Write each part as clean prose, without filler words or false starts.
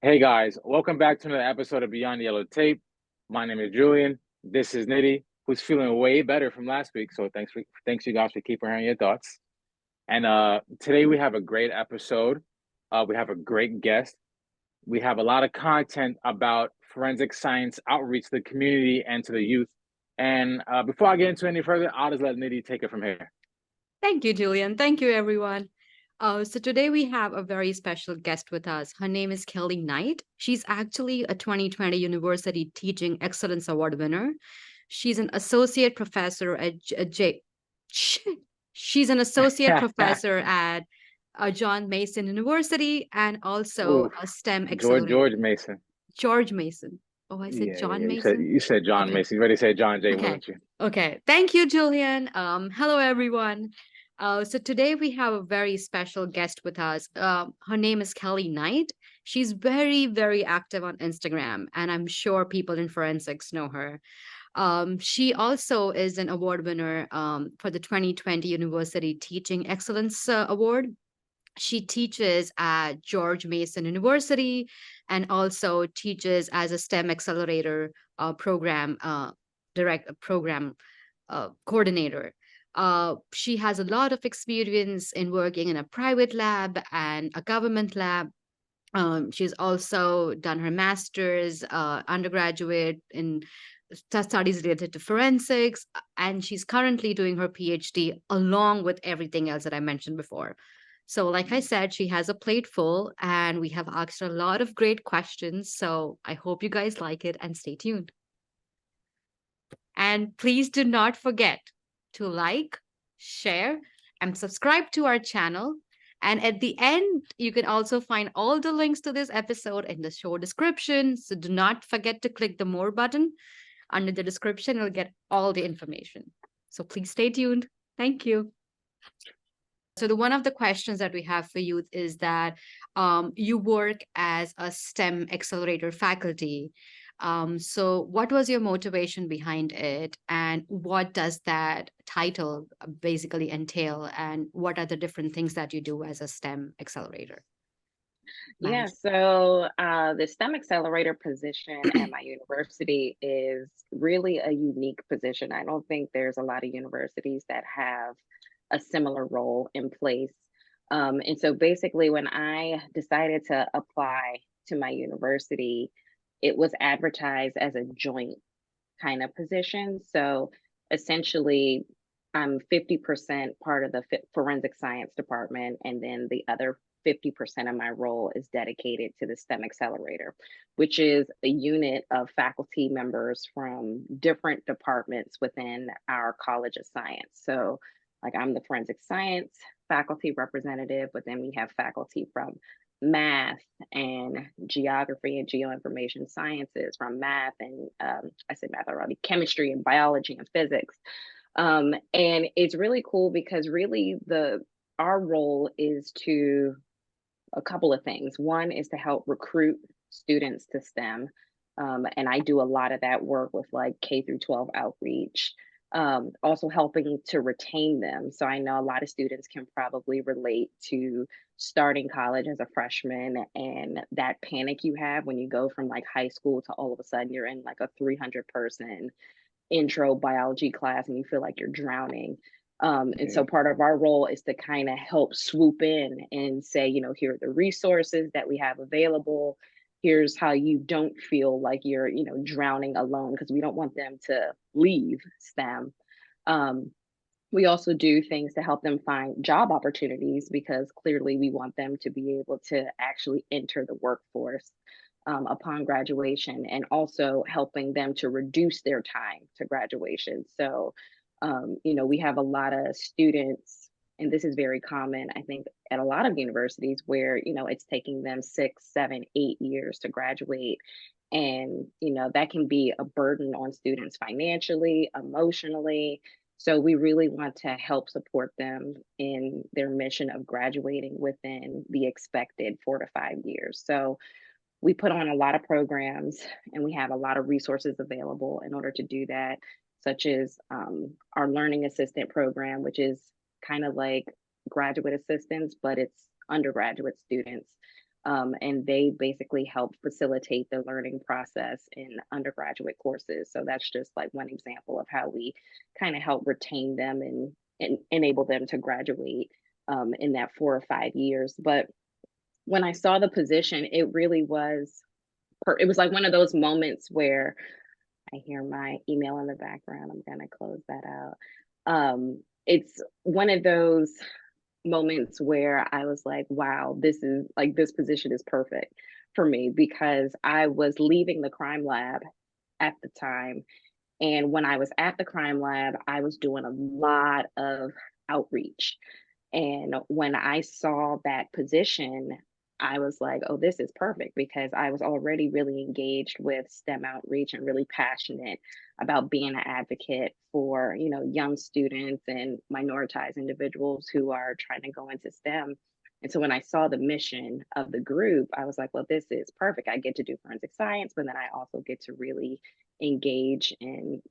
Hey guys, welcome back to another episode of Beyond Yellow Tape. My name is Julian. This is Nitty, who's feeling way better from last week. So thanks you guys for keeping her on your thoughts. And today we have a great episode. We have a great guest. We have a lot of content about forensic science outreach to the community and to the youth. And before I get into any further, I'll just let Nitty take it from here. Thank you, Julian. Thank you, everyone. So today we have a very special guest with us. Her name is Kelly Knight. She's actually a 2020 University Teaching Excellence Award winner. She's an associate professor at She's an associate professor at John Mason University and also Ooh, a STEM George accelerator. George Mason. George Mason. Oh, I said Yeah, yeah, John yeah. Mason. You said John Okay. Mason. You already said John Jay, Okay. wasn't you? Okay. Thank you, Julian. Hello, everyone. So today we have a very special guest with us. Her name is Kelly Knight. She's very, very active on Instagram, and I'm sure people in forensics know her. She also is an award winner for the 2020 University Teaching Excellence Award. She teaches at George Mason University and also teaches as a STEM Accelerator program program coordinator. She has a lot of experience in working in a private lab and a government lab. She's also done her master's, undergraduate in studies related to forensics, and she's currently doing her PhD along with everything else that I mentioned before. So, like I said, she has a plate full, and we have asked her a lot of great questions. So, I hope you guys like it and stay tuned. And please do not forget to like, share, and subscribe to our channel. And at the end, you can also find all the links to this episode in the show description. So do not forget to click the more button under the description. You'll get all the information. So please stay tuned. Thank you. So the one of the questions that we have for you is that you work as a STEM accelerator faculty. So what was your motivation behind it, and what does that title basically entail, and what are the different things that you do as a STEM accelerator Yeah, manager? so the STEM accelerator position at my university is really a unique position. I don't think there's a lot of universities that have a similar role in place. And so basically, when I decided to apply to my university, it was advertised as a joint kind of position. So essentially, I'm 50% part of the forensic science department, and then the other 50% of my role is dedicated to the STEM Accelerator, which is a unit of faculty members from different departments within our College of Science. So, like, I'm the forensic science faculty representative, but then we have faculty from math and geography and geoinformation sciences, from math and I said math already, chemistry and biology and physics. And it's really cool because really our role is to a couple of things. One is to help recruit students to STEM. And I do a lot of that work with like K through 12 outreach, also helping to retain them. So I know a lot of students can probably relate to starting college as a freshman and that panic you have when you go from like high school to all of a sudden you're in like a 300-person intro biology class and you feel like you're drowning. And Yeah. so part of our role is to kind of help swoop in and say, here are the resources that we have available. Here's how you don't feel like you're, drowning alone, because we don't want them to leave STEM. We also do things to help them find job opportunities because clearly we want them to be able to actually enter the workforce upon graduation, and also helping them to reduce their time to graduation. So, we have a lot of students, and this is very common, I think, at a lot of universities where, it's taking them 6, 7, 8 years to graduate. And, that can be a burden on students financially, emotionally. So we really want to help support them in their mission of graduating within the expected 4 to 5 years. So we put on a lot of programs and we have a lot of resources available in order to do that, such as our learning assistant program, which is kind of like graduate assistants, but it's undergraduate students. And they basically help facilitate the learning process in undergraduate courses. So that's just like one example of how we kind of help retain them and enable them to graduate in that 4 or 5 years. But when I saw the position, it really was, it was like one of those moments where I hear my email in the background. I'm going to close that out. It's one of those moments where I was like, wow, this position is perfect for me, because I was leaving the crime lab at the time. And when I was at the crime lab, I was doing a lot of outreach. And when I saw that position, I was like, oh, this is perfect, because I was already really engaged with STEM outreach and really passionate about being an advocate for, young students and minoritized individuals who are trying to go into STEM. And so when I saw the mission of the group, I was like, well, this is perfect. I get to do forensic science, but then I also get to really engage in,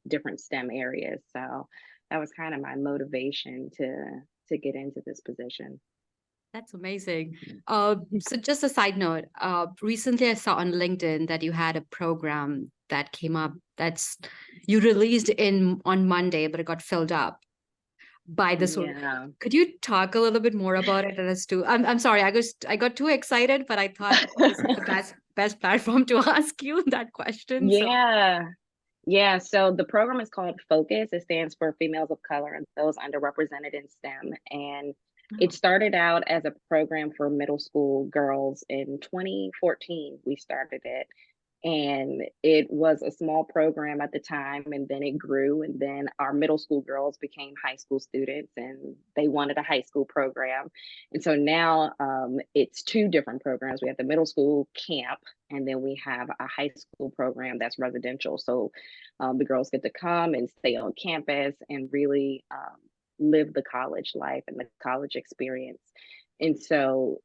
different STEM areas. So that was kind of my motivation to get into this position. That's amazing. So just a side note, recently I saw on LinkedIn that you had a program that came up that's you released on Monday, but it got filled up by this one. Yeah. Could you talk a little bit more about it? As to, I'm sorry, I got too excited, but I thought this is the best platform to ask you that question. Yeah. Yeah, so the program is called F.O.C.U.S. It stands for Females of Color and Those Underrepresented in STEM. And it started out as a program for middle school girls in 2014. We started it. And it was a small program at the time, and then it grew, and then our middle school girls became high school students, and they wanted a high school program. And so now it's two different programs. We have the middle school camp, and then we have a high school program that's residential. So the girls get to come and stay on campus and really live the college life and the college experience. And so,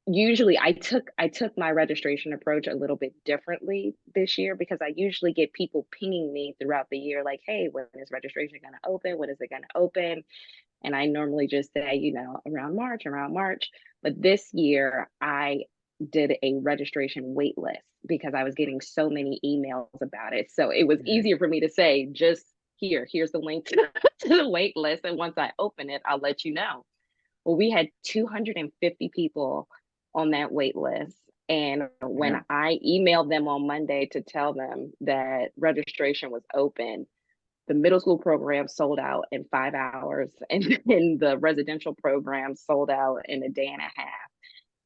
usually I took my registration approach a little bit differently this year, because I usually get people pinging me throughout the year like, hey, when is registration going to open? When is it going to open? And I normally just say, around March. But this year I did a registration wait list because I was getting so many emails about it. So it was easier for me to say, just here's the link to the wait list. And once I open it, I'll let you know. Well, we had 250 people on that wait list. And when I emailed them on Monday to tell them that registration was open, the middle school program sold out in 5 hours, and then the residential program sold out in a day and a half.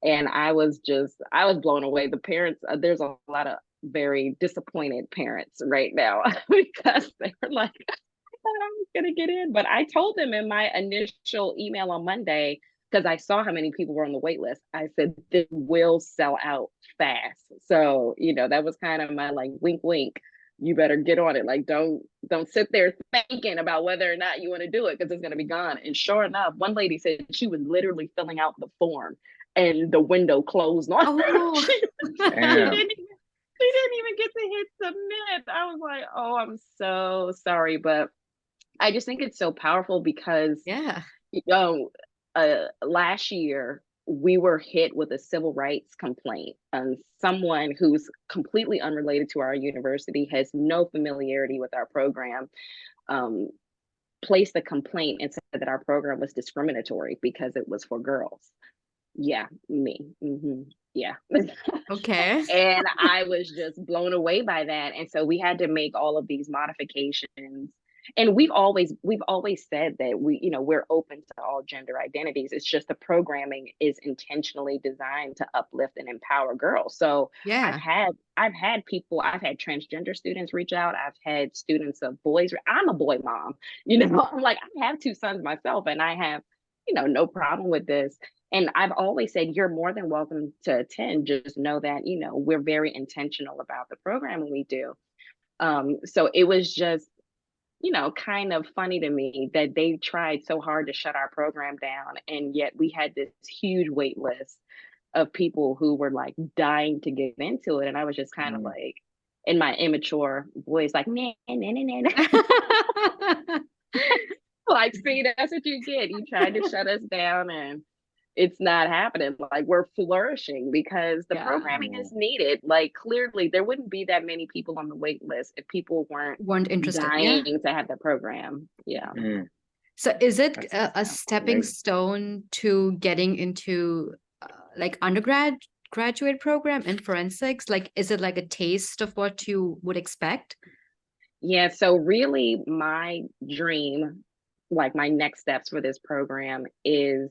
And I was blown away. The parents, there's a lot of very disappointed parents right now because they're like, I thought I was going to get in. But I told them in my initial email on Monday, because I saw how many people were on the wait list, I said, this will sell out fast. So, that was kind of my like, wink, wink. You better get on it. Like, don't sit there thinking about whether or not you want to do it, because it's going to be gone. And sure enough, one lady said she was literally filling out the form and the window closed on her. She didn't even get to hit submit. I was like, oh, I'm so sorry. But I just think it's so powerful because, last year we were hit with a civil rights complaint. Someone who's completely unrelated to our university, has no familiarity with our program, placed a complaint and said that our program was discriminatory because it was for girls. Yeah, me. Yeah. Okay. And I was just blown away by that. And so we had to make all of these modifications. And we've always said that we're open to all gender identities. It's just the programming is intentionally designed to uplift and empower girls. So I've had transgender students reach out. I've had students of boys. I'm a boy mom. I'm like, I have 2 sons myself, and I have no problem with this. And I've always said, you're more than welcome to attend. Just know that, we're very intentional about the programming we do. So it was just, kind of funny to me that they tried so hard to shut our program down. And yet we had this huge wait list of people who were like dying to get into it. And I was just kind of like, in my immature voice, like, nah. Like, see, that's what you get. You tried to shut us down. And it's not happening. Like we're flourishing because the Yeah. programming is needed. Like clearly there wouldn't be that many people on the wait list if people weren't Weren't interested. Yeah. dying to have the program. Yeah. Mm, So is it that's a stepping amazing. stone to getting into like graduate program in forensics? Like, is it like a taste of what you would expect? Yeah, so really my dream, like my next steps for this program is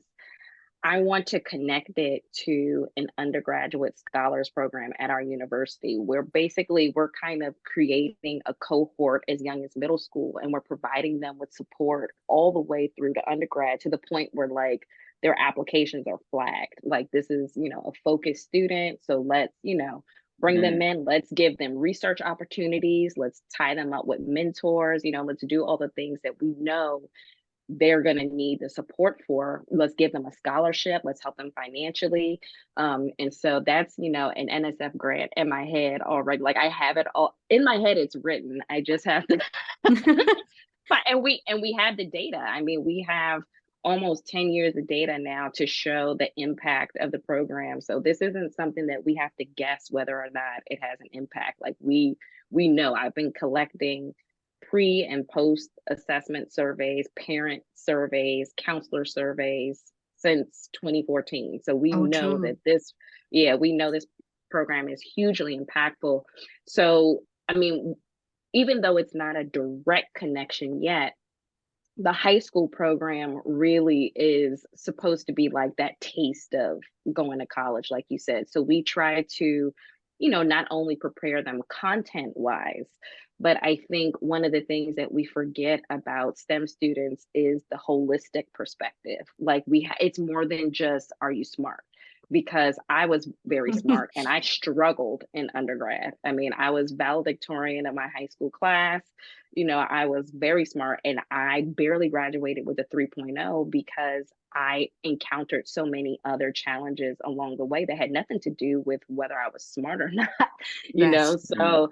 I want to connect it to an undergraduate scholars program at our university where basically we're kind of creating a cohort as young as middle school and we're providing them with support all the way through to undergrad to the point where like their applications are flagged. Like this is, a focused student. So let's, bring them Mm, in. Let's give them research opportunities. Let's tie them up with mentors. Let's do all the things that we know they're going to need the support for. Let's give them a scholarship. Let's help them financially. And so that's, an NSF grant in my head already. Like I have it all in my head. It's written. I just have to, and we have the data. I mean, we have almost 10 years of data now to show the impact of the program. So this isn't something that we have to guess whether or not it has an impact. Like we know. I've been collecting pre and post assessment surveys, parent surveys, counselor surveys since 2014. So we Oh, know true. that we know this program is hugely impactful. So, I mean, even though it's not a direct connection yet, the high school program really is supposed to be like that taste of going to college, like you said. So we try to, not only prepare them content wise, but I think one of the things that we forget about STEM students is the holistic perspective. Like it's more than just, are you smart? Because I was very smart and I struggled in undergrad. I mean, I was valedictorian of my high school class. I was very smart and I barely graduated with a 3.0 because I encountered so many other challenges along the way that had nothing to do with whether I was smart or not, Yes. mm, So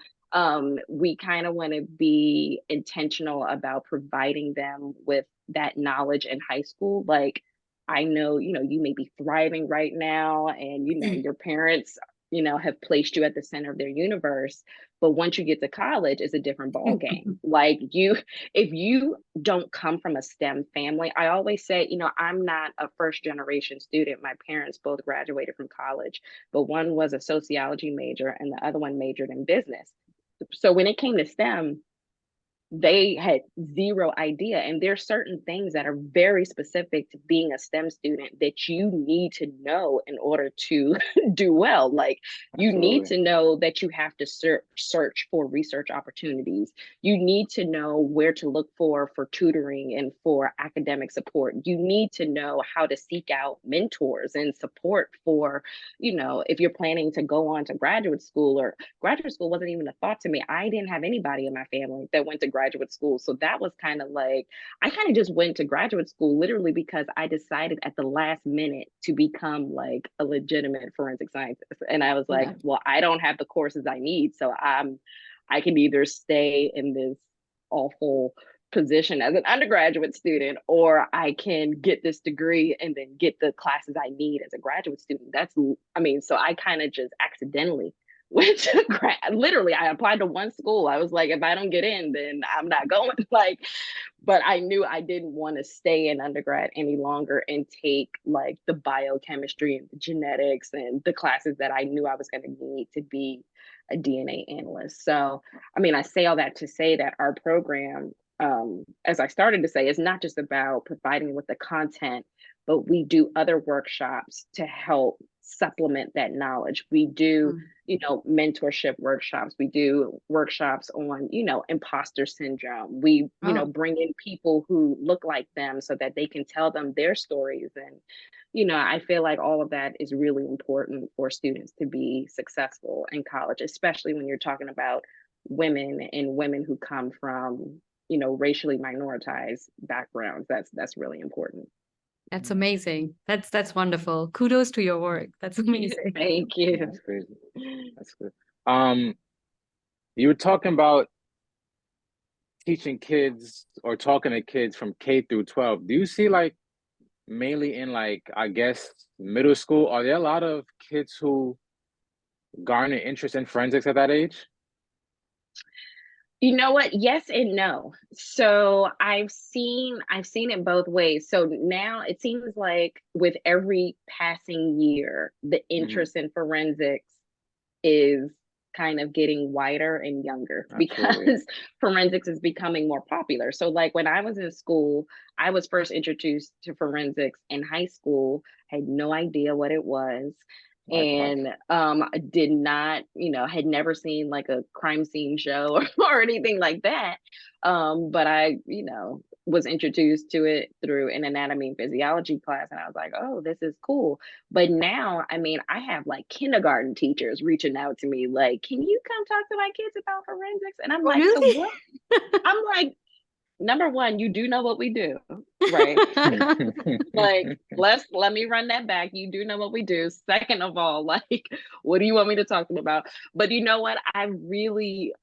we kind of want to be intentional about providing them with that knowledge in high school. Like, I know, you may be thriving right now and, your parents, have placed you at the center of their universe. But once you get to college, it's a different ball game. Like if you don't come from a STEM family, I always say, I'm not a first generation student. My parents both graduated from college, but one was a sociology major and the other one majored in business. So when it came to STEM, they had zero idea. And there's certain things that are very specific to being a STEM student that you need to know in order to do well. Like you need absolutely. to know that you have to search for research opportunities. You need to know where to look for tutoring and for academic support. You need to know how to seek out mentors and support for, if you're planning to go on to graduate school, or graduate school wasn't even a thought to me. I didn't have anybody in my family that went to graduate school. So that was kind of like, I kind of just went to graduate school literally because I decided at the last minute to become like a legitimate forensic scientist. And I was like, Yeah. well, I don't have the courses I need. So I can either stay in this awful position as an undergraduate student, or I can get this degree and then get the classes I need as a graduate student. So I kind of just accidentally went to literally I applied to one school. I was like, if I don't get in, then I'm not going. Like, but I knew I didn't want to stay in undergrad any longer and take like the biochemistry and the genetics and the classes that I knew I was going to need to be a DNA analyst. So, I mean, I say all that to say that our program, as I started to say, is not just about providing with the content, but we do other workshops to help supplement that knowledge. We do, Mm. mentorship workshops. We do workshops on, imposter syndrome. We, Oh, bring in people who look like them so that they can tell them their stories. And, I feel like all of that is really important for students to be successful in college, especially when you're talking about women and women who come from, racially minoritized backgrounds. That's really important. that's amazing. That's wonderful. Kudos to your work. That's amazing. Thank That's you. crazy. That's good. Um, you were talking about teaching kids or talking to kids from K through 12. Do you see like mainly in like, I guess, middle school, are there a lot of kids who garner interest in forensics at that age? You know what? Yes and no. So I've seen it both ways. So now it seems like with every passing year, the Hmm. interest in forensics is kind of getting wider and younger Absolutely. because forensics is becoming more popular. So like when I was in school, I was first introduced to forensics in high school, had no idea what it was. Likewise. And did not, had never seen like a crime scene show or anything like that. But I, was introduced to it through an anatomy and physiology class, and I was like, oh, this is cool. But now, I mean, I have like kindergarten teachers reaching out to me, like, can you come talk to my kids about forensics? And I'm Oh, like, so really? what? I'm like, number one, you do know what we do, right? Like, let me run that back. You do know what we do. Second of all, like, what do you want me to talk to them about? But you know what? I really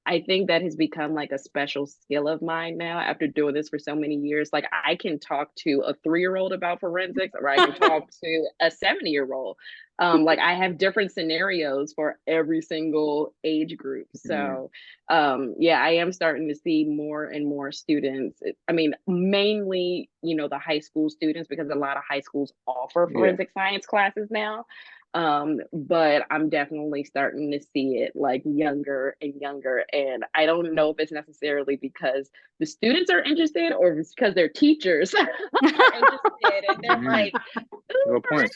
I think that has become like a special skill of mine now after doing this for so many years. Like I can talk to a 3-year-old about forensics, or I can talk to a 70-year-old. Like I have different scenarios for every single age group. Yeah. So yeah, I am starting to see more and more students. I mean, mainly, the high school students, because a lot of high schools offer Yeah. forensic science classes now. But I'm definitely starting to see it like younger and younger. And I don't know if it's necessarily because the students are interested or if it's because their teachers are interested and they're Mm, like, ooh, good point.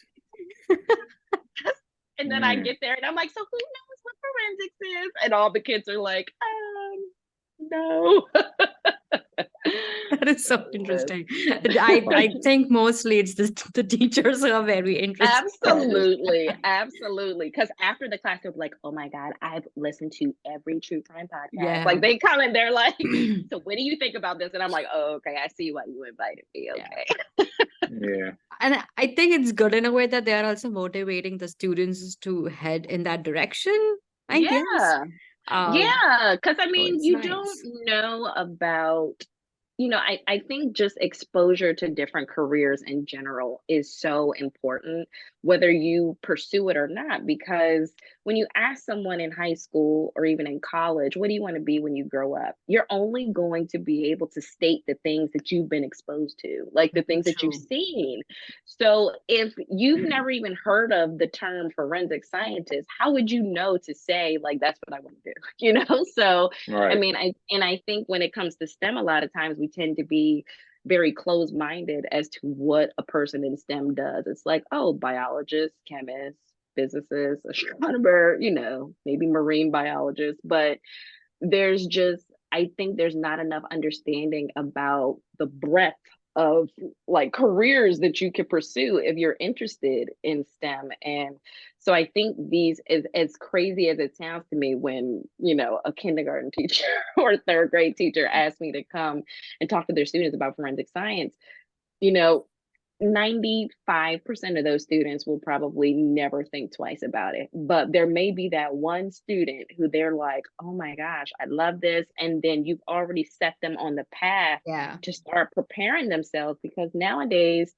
and then I Mm. get there and I'm like, so who knows what forensics is? And all the kids are like, no. That is so Yes. interesting. I think mostly it's the teachers who are very interested. Probably. Absolutely, absolutely. Because after the class, they'll be like, "Oh my God, I've listened to every true crime podcast." Yeah. Like they come and they're like, "So what do you think about this?" And I'm like, "Oh, okay, I see why you invited me. Yeah. Okay." Yeah. And I think it's good in a way that they are also motivating the students to head in that direction, I guess. Yeah, Um, yeah. Because I so mean, it's you don't nice. know about I think just exposure to different careers in general is so important, whether you pursue it or not. Because when you ask someone in high school or even in college, what do you want to be when you grow up? You're only going to be able to state the things that you've been exposed to, like the Very things that you've true. seen. So if you've never even heard of the term forensic scientist, how would you know to say, like, that's what I want to do? So I Right. mean, I think when it comes to STEM, a lot of times we tend to be very closed-minded as to what a person in STEM does. It's like, oh, biologist, chemist, physicist, astronomer, maybe marine biologist, but there's just I think there's not enough understanding about the breadth of like careers that you could pursue if you're interested in STEM. And so I think these as crazy as it sounds to me when, a kindergarten teacher or third grade teacher asked me to come and talk to their students about forensic science, you know, 95% of those students will probably never think twice about it. But there may be that one student who they're like, oh my gosh, I love this. And then you've already set them on the path Yeah. to start preparing themselves because nowadays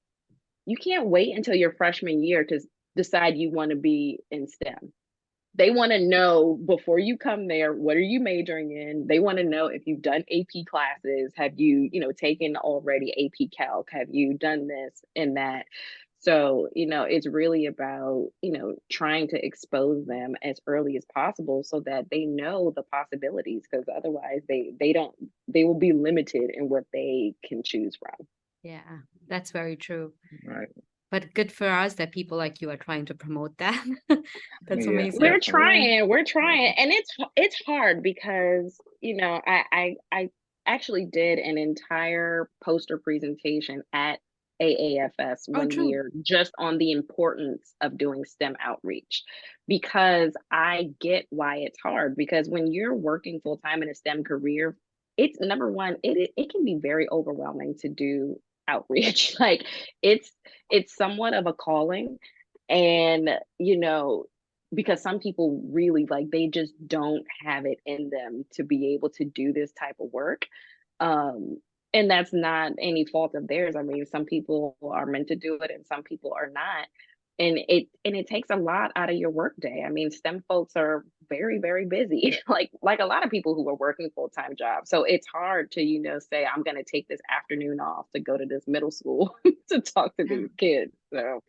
you can't wait until your freshman year to decide you want to be in STEM. They want to know before you come there, what are you majoring in? They want to know if you've done AP classes. Have you, taken already AP Calc? Have you done this and that? So, it's really about, trying to expose them as early as possible so that they know the possibilities because otherwise they will be limited in what they can choose from. Yeah, that's very true. Right. But good for us that people like you are trying to promote that. That's Yeah. amazing. We're Definitely. trying, and it's hard because I actually did an entire poster presentation at AAFS Oh, one true. year just on the importance of doing STEM outreach because I get why it's hard because when you're working full time in a STEM career, it's number one, it can be very overwhelming to do outreach. Like it's it's somewhat of a calling and because some people really like they just don't have it in them to be able to do this type of work. um And that's not any fault of theirs. I mean, some people are meant to do it and some people are not. And it takes a lot out of your workday. I mean, STEM folks are very, very busy, like a lot of people who are working full-time jobs. So it's hard to, say, I'm gonna take this afternoon off to go to this middle school to talk to Yeah. these kids. So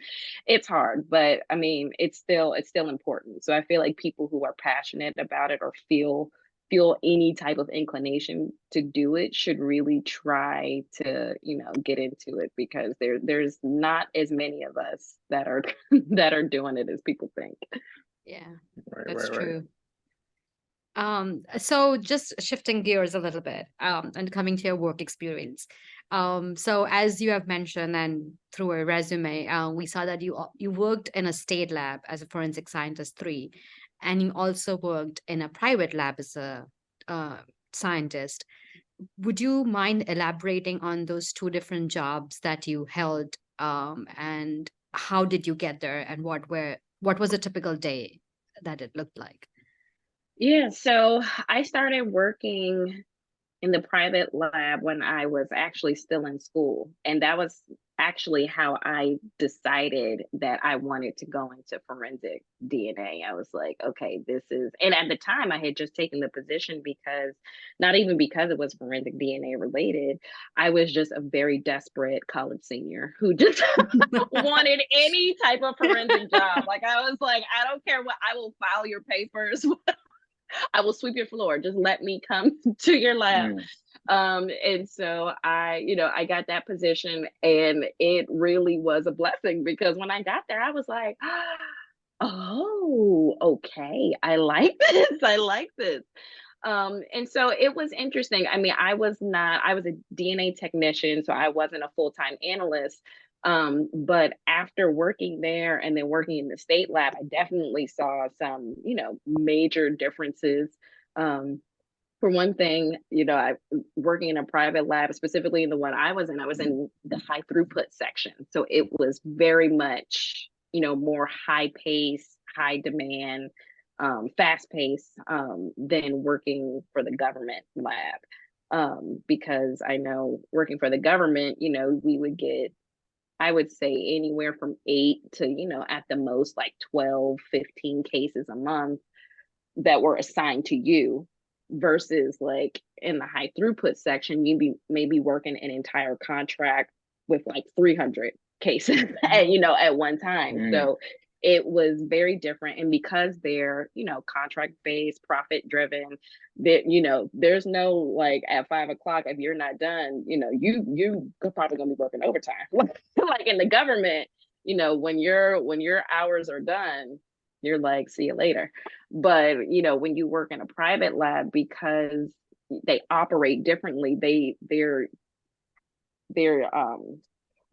it's hard, but I mean, it's still important. So I feel like people who are passionate about it or feel any type of inclination to do it should really try to get into it, because there's not as many of us that are that are doing it as people think. Yeah, Right, that's right, right. true. So just shifting gears a little bit, and coming to your work experience. So as you have mentioned and through a resume, we saw that you worked in a state lab as a forensic scientist 3, and you also worked in a private lab as a uh, scientist. Would you mind elaborating on those two different jobs that you held, and how did you get there, and what was a typical day that it looked like? Yeah, so I started working in the private lab when I was actually still in school. And that was actually how I decided that I wanted to go into forensic DNA. I was like, okay, and at the time I had just taken the position because, not even because it was forensic DNA related, I was just a very desperate college senior who just wanted any type of forensic job. Like, I was like, I don't care what, I will file your papers. I will sweep your floor. Just let me come to your lab. Mm. And so I got that position, and it really was a blessing, because when I got there, I was like, oh, okay, I like this. I like this. And so it was interesting. I mean, I was a DNA technician, so I wasn't a full-time analyst. But after working there and then working in the state lab, I definitely saw some, major differences. For one thing, I working in a private lab, specifically in the one I was in the high throughput section. So it was very much, more high pace, high demand, fast pace, than working for the government lab. Because I know working for the government, we would get, I would say, anywhere from 8 to, at the most, like 12, 15 cases a month that were assigned to you, versus like in the high throughput section, you'd be maybe working an entire contract with like 300 cases at, at one time. Mm. So it was very different. And because they're, contract based, profit driven, that, there's no like at 5 o'clock, if you're not done, you probably gonna be working overtime. Like in the government, when your hours are done, you're like, see you later. But when you work in a private lab, because they operate differently, they're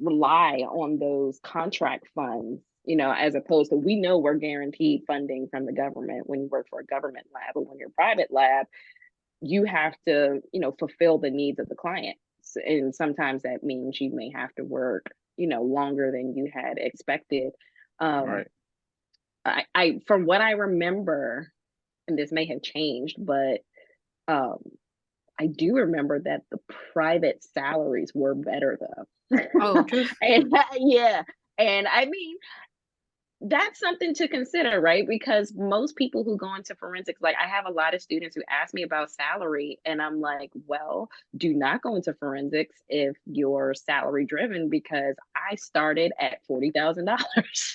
rely on those contract funds, as opposed to, we know we're guaranteed funding from the government when you work for a government lab, but when you're a private lab, you have to, fulfill the needs of the client. And sometimes that means you may have to work, longer than you had expected. Um, Right. I from what I remember, and this may have changed, but um, I do remember that the private salaries were better though. Oh, true. And yeah, and I mean, that's something to consider, right? Because most people who go into forensics, like I have a lot of students who ask me about salary, and I'm like, well, do not go into forensics if you're salary driven, because I started at $40,000.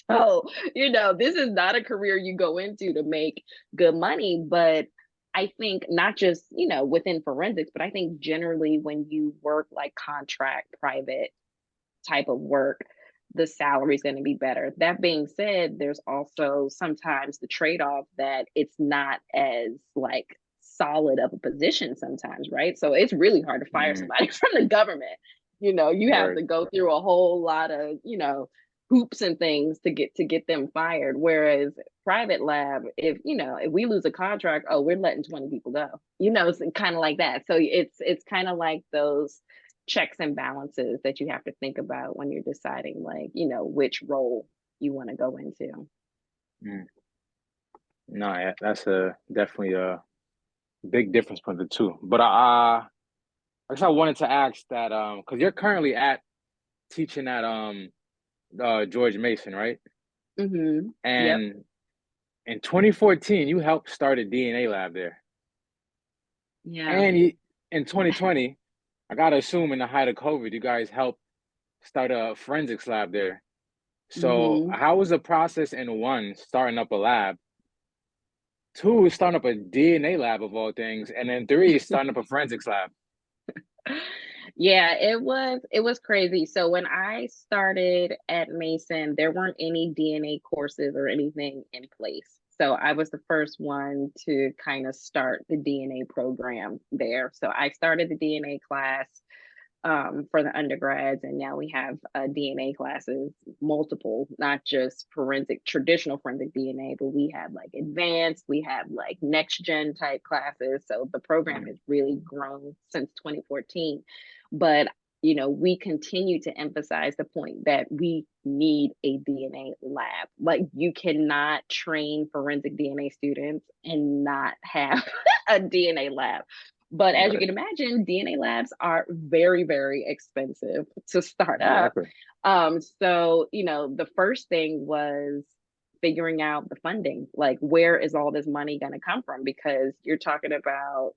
So, this is not a career you go into to make good money. But I think not just, within forensics, but I think generally when you work like contract, private type of work, the salary is going to be better. That being said, there's also sometimes the trade-off that it's not as like solid of a position sometimes, right? So it's really hard to fire Mm. somebody from the government. You have Right. to go through a whole lot of, hoops and things to get them fired. Whereas private lab, if we lose a contract, oh, we're letting 20 people go. It's kind of like that. So it's kind of like those checks and balances that you have to think about when you're deciding, like, which role you want to go into. Mm. No, yeah, that's definitely a big difference between the two. But I guess I wanted to ask that because you're currently at teaching at George Mason, right? Mm-hmm. Yep. And in 2014, you helped start a DNA lab there. Yeah. And in 2020, I gotta assume in the height of COVID, you guys helped start a forensics lab there. So Mm-hmm. how was the process in one, starting up a lab, two, starting up a DNA lab of all things, and then three, starting up a forensics lab? Yeah, it was crazy. So when I started at Mason, there weren't any DNA courses or anything in place. So I was the first one to kind of start the DNA program there. So I started the DNA class for the undergrads, and now we have DNA classes, multiple, not just traditional forensic DNA, but we have like advanced, we have like next gen type classes. So the program has really grown since 2014. But we continue to emphasize the point that we need a DNA lab. Like, you cannot train forensic DNA students and not have a DNA lab. But as you Right. can imagine, DNA labs are very, very expensive to start up. Exactly. So, the first thing was figuring out the funding. Like, where is all this money going to come from? Because you're talking about,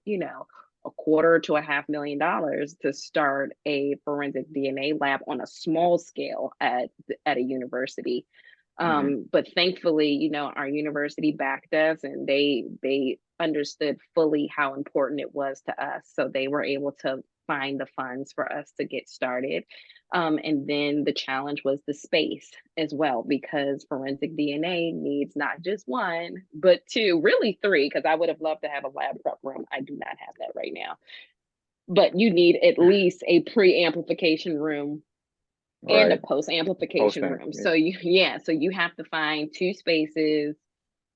a quarter to $500,000 to start a forensic DNA lab on a small scale at a university. But thankfully, our university backed us, and they understood fully how important it was to us. So they were able to find the funds for us to get started. And then the challenge was the space as well, because forensic DNA needs not just one, but two, really three, because I would have loved to have a lab prep room. I do not have that right now. But you need at least a pre-amplification room and a Right. post-amplification Posting. room. Yeah. So you have to find two spaces,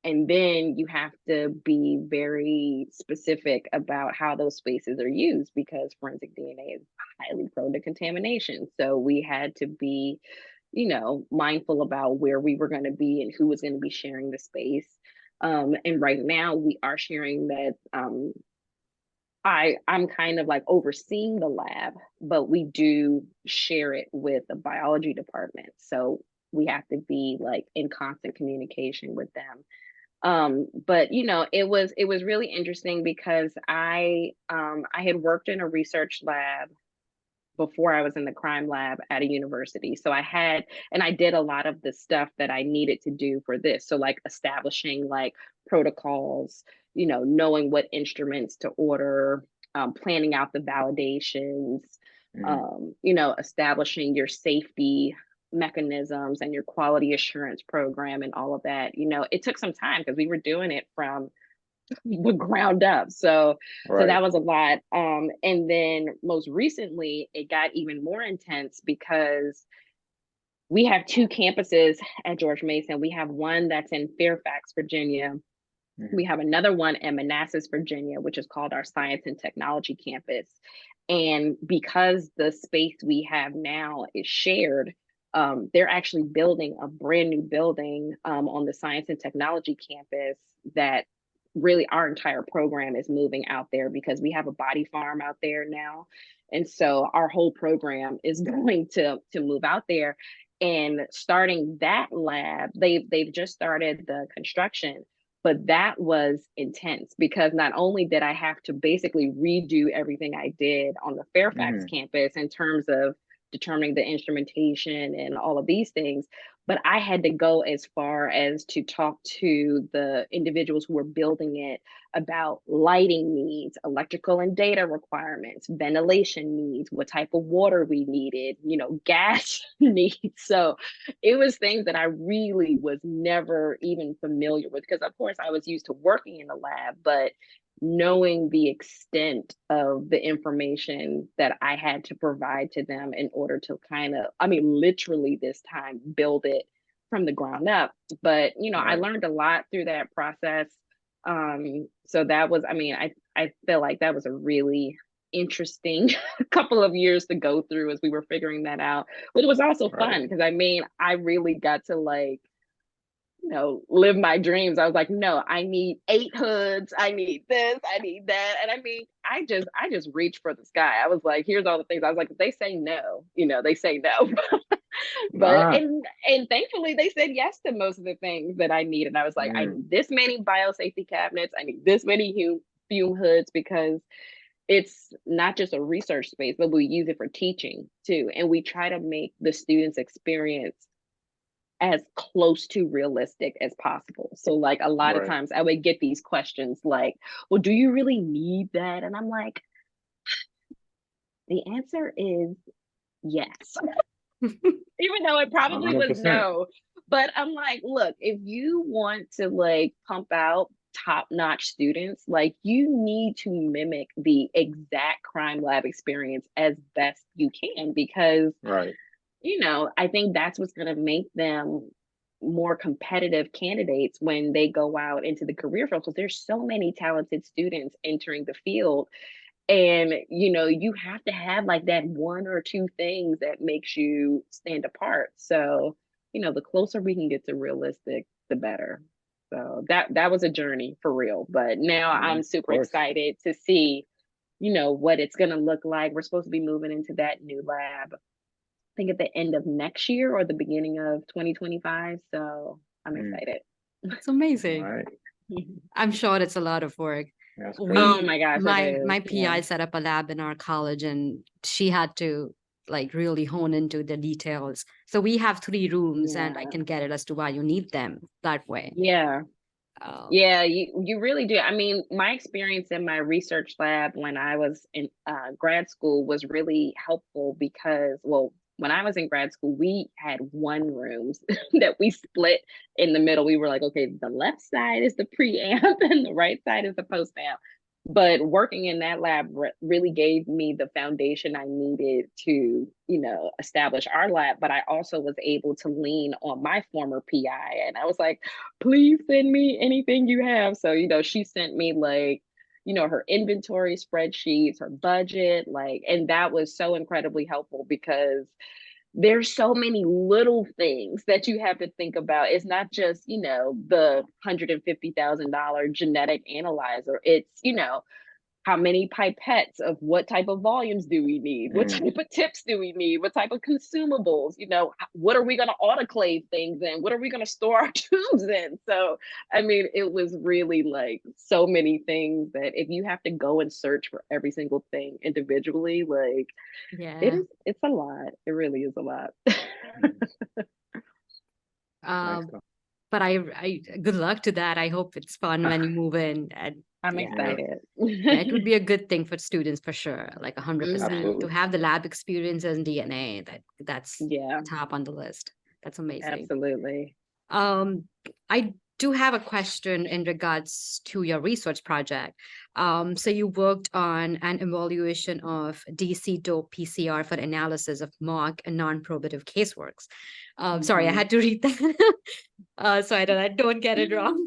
and then you have to be very specific about how those spaces are used, because forensic DNA is highly prone to contamination. So we had to be, mindful about where we were going to be and who was going to be sharing the space. And right now we are sharing that. I'm kind of like overseeing the lab, but we do share it with the biology department. So we have to be like in constant communication with them. But it was really interesting, because I had worked in a research lab before I was in the crime lab at a university. So I did a lot of the stuff that I needed to do for this. So, like, establishing like protocols, knowing what instruments to order, planning out the validations, establishing your safety mechanisms and your quality assurance program and all of that. It took some time, because we were doing it from the ground up. So Right. that was a lot. And then most recently, it got even more intense, because we have two campuses at George Mason. We have one that's in Fairfax, Virginia. We have another one in Manassas, Virginia, which is called our Science and Technology Campus. And because the space we have now is shared, they're actually building a brand new building on the Science and Technology Campus, that really our entire program is moving out there, because we have a body farm out there now. And so our whole program is going to move out there. And starting that lab, they've just started the construction, but that was intense, because not only did I have to basically redo everything I did on the Fairfax campus in terms of determining the instrumentation and all of these things, but I had to go as far as to talk to the individuals who were building it about lighting needs, electrical and data requirements, ventilation needs, what type of water we needed, gas needs. So it was things that I really was never even familiar with, because of course I was used to working in the lab, but knowing the extent of the information that I had to provide to them in order to literally this time build it from the ground up. But I Right. learned a lot through that process. So that was, I feel like that was a really interesting couple of years to go through as we were figuring that out. But it was also Right. fun, because I really got to live my dreams. I was like, no, I need 8 hoods. I need this. I need that. And I just reached for the sky. I was like, here's all the things. I was like, if they say no, they say no. But Ah, and thankfully they said yes to most of the things that I need. And I was like, I mm, need this many biosafety cabinets, I need this many fume hoods, because it's not just a research space, but we use it for teaching too. And we try to make the students' experience as close to realistic as possible. So like a lot of right. times I would get these questions like, well, do you really need that? And I'm like, the answer is yes. Even though it probably was 100%. no. But I'm like, look, if you want to like pump out top-notch students, like you need to mimic the exact crime lab experience as best you can, because Right. I think that's what's going to make them more competitive candidates when they go out into the career field, because there's so many talented students entering the field. And you have to have like that one or two things that makes you stand apart. So the closer we can get to realistic, the better. So that was a journey for real, but now Yeah, I'm of super course. excited to see what it's going to look like. We're supposed to be moving into that new lab, I think at the end of next year or the beginning of 2025. So I'm Mm, excited. It's all amazing. right. I'm sure it's a lot of work. That's Oh crazy. We, my gosh, it is. my Yeah. PI set up a lab in our college and she had to like really hone into the details. So we have 3 rooms and I Yeah. can get it as to why you need them that way. Yeah. Um, Yeah, you really do. I mean, my experience in my research lab when I was in grad school was really helpful because, well, when I was in grad school, we had one rooms that we split in the middle. We were like, okay, the left side is the preamp and the right side is the post-amp. But working in that lab really gave me the foundation I needed to, establish our lab. But I also was able to lean on my former PI. And I was like, please send me anything you have. So, she sent me like, her inventory spreadsheets, her budget, like, and that was so incredibly helpful because there's so many little things that you have to think about. It's not just, the $150,000 genetic analyzer. It's, how many pipettes of what type of volumes do we need? What Mm, type of tips do we need? What type of consumables? What are we going to autoclave things in? What are we going to store our tubes in? So, I mean, it was really like so many things that if you have to go and search for every single thing individually, like yeah. it's a lot. It really is a lot. mm. Nice Um, stuff. but I good luck to that. I hope it's fun when you move in and I'm yeah. Yeah, excited. Yeah, it would be a good thing for students for sure, like 100%. To absolutely. have the lab experience in DNA, that's Yeah, top on the list. That's amazing. absolutely. Um, I do have a question in regards to your research project. So you worked on an evaluation of DC dope PCR for analysis of mock and non-probative caseworks. Sorry, I Mhm. had to read that so I don't get it wrong.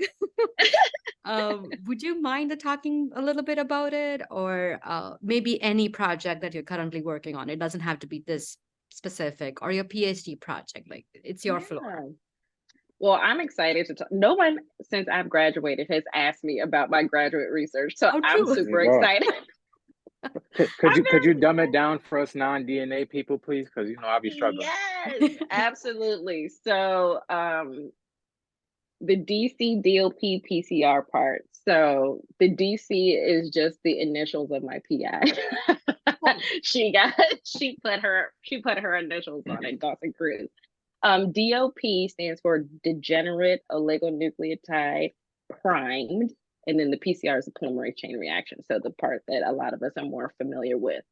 Would you mind talking a little bit about it, or maybe any project that you're currently working on? It doesn't have to be this specific, or your PhD project. Like it's your floor. Yeah. Well, I'm excited to talk. No one since I've graduated has asked me about my graduate research, so Oh, I'm true. There you super go. excited. Could I'm you dumb it down for us non-DNA people, please? Because I'll be struggling. Yes, absolutely. So, the DC DLP PCR part. So the DC is just the initials of my PI. Oh, She put her initials on it, Dawson Cruz. DOP stands for degenerate oligonucleotide primed, and then the PCR is the polymerase chain reaction. So the part that a lot of us are more familiar with.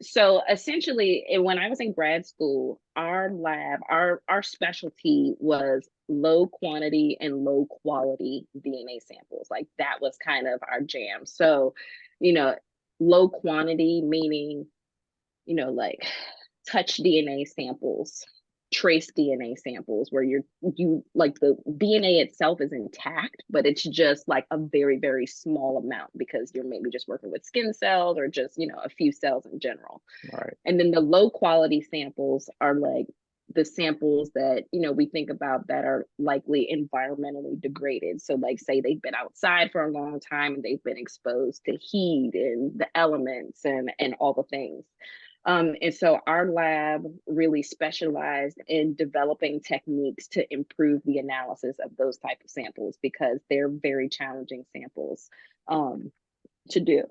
So essentially, when I was in grad school, our lab, our specialty was low quantity and low quality DNA samples. Like that was kind of our jam. So, you know, low quantity meaning, like touch DNA samples, trace DNA samples where you like the DNA itself is intact, but it's just like a very, very small amount because you're maybe just working with skin cells or just, a few cells in general. Right. And then the low quality samples are like the samples that, we think about that are likely environmentally degraded. So like say they've been outside for a long time and they've been exposed to heat and the elements and all the things. And so our lab really specialized in developing techniques to improve the analysis of those type of samples because they're very challenging samples to do.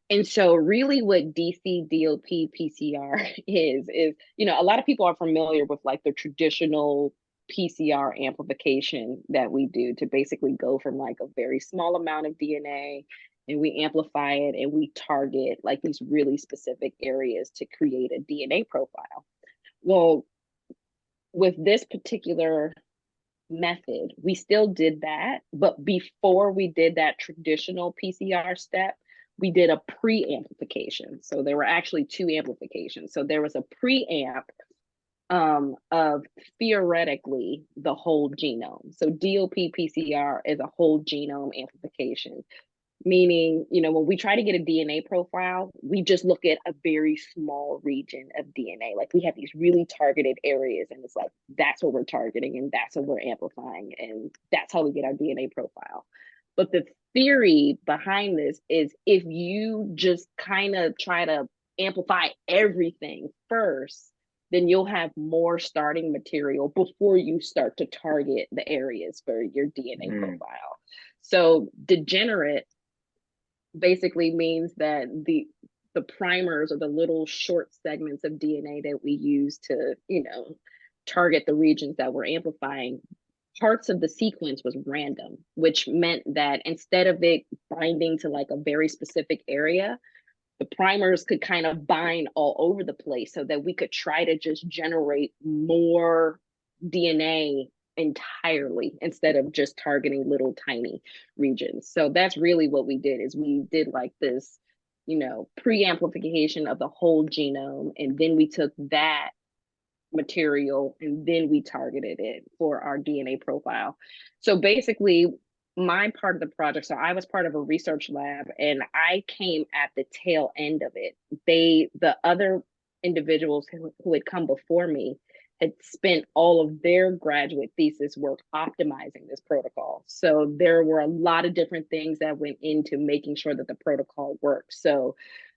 And so really what DC DOP PCR is, a lot of people are familiar with like the traditional PCR amplification that we do to basically go from like a very small amount of DNA and we amplify it and we target like these really specific areas to create a DNA profile. Well, with this particular method, we still did that, but before we did that traditional PCR step, we did a pre-amplification. So there were actually two amplifications. So there was a pre-amp of theoretically the whole genome. So DOP PCR is a whole genome amplification, meaning, when we try to get a DNA profile, we just look at a very small region of DNA. Like we have these really targeted areas and it's like, that's what we're targeting and that's what we're amplifying. And that's how we get our DNA profile. But the theory behind this is if you just kind of try to amplify everything first, then you'll have more starting material before you start to target the areas for your DNA profile. So degenerate basically means that the primers or the little short segments of DNA that we use to, target the regions that we're amplifying, parts of the sequence was random, which meant that instead of it binding to like a very specific area, the primers could kind of bind all over the place so that we could try to just generate more DNA entirely instead of just targeting little tiny regions. So that's really what we did, is we did like this, pre-amplification of the whole genome, and then we took that material and then we targeted it for our DNA profile. So basically my part of the project, so I was part of a research lab and I came at the tail end of it. The other individuals who had come before me had spent all of their graduate thesis work optimizing this protocol. So there were a lot of different things that went into making sure that the protocol worked. So